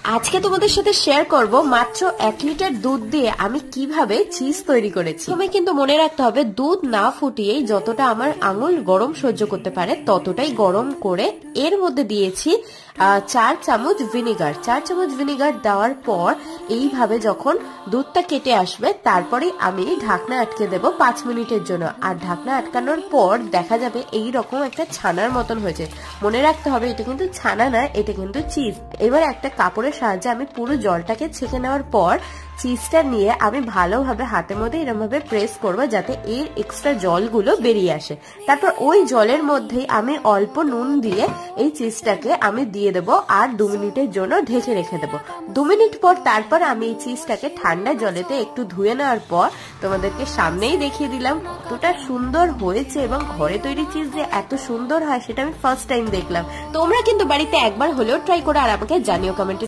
আজকে তোমাদের সাথে শেয়ার করব মাত্র 1 লিটার দুধ দিয়ে আমি কিভাবে চিজ তৈরি করেছি। তুমি কিন্তু মনে রাখতে হবে দুধ না ফুটিয়েই যতটা আমার আঙুল গরম সহ্য করতে পারে ততটাই গরম করে এর মধ্যে দিয়েছি 4 চামচ ভিনেগার। 4 চামচ ভিনেগার দেওয়ার পর এইভাবে যখন দুধটা কেটে আসবে তারপরে আমি ঢাকনা আটকে দেব 5 মিনিটের জন্য। আর ঢাকনা আটকানোর পর দেখা যাবে এই রকম একটা ছানার মতন হয়েছে। মনে রাখতে হবে এটা কিন্তু ছানা না, এটা কিন্তু চিজ। এবার একটা কাপড়ের সাহায্যে আমি পুরো জলটাকে ছেঁকে নেওয়ার পর চিজটা নিয়ে আমি ভালোভাবে হাতের মধ্যে এরকম ভাবে প্রেস করবো যাতে এর এক্সট্রা জলগুলো বেরিয়ে আসে। তারপর ওই জলের মধ্যেই আমি অল্প নুন দিয়ে এই চিজটাকে আমি দিয়ে দেবো আর 2 মিনিটের জন্য ঢেকে রেখে দেবো। 2 মিনিট পর তারপর আমি এই চিজটাকে ঠান্ডা জলেতে একটু ধুয়ে নেওয়ার পর তোমাদেরকে সামনেই দেখিয়ে দিলাম কতটা সুন্দর হয়েছে। এবং ঘরে তৈরি চিজ যে এত সুন্দর হয় সেটা আমি ফার্স্ট টাইম দেখলাম। তোমরা কিন্তু বাড়িতে একবার হলেও ট্রাই করে আর আমাকে জানিও কমেন্টে।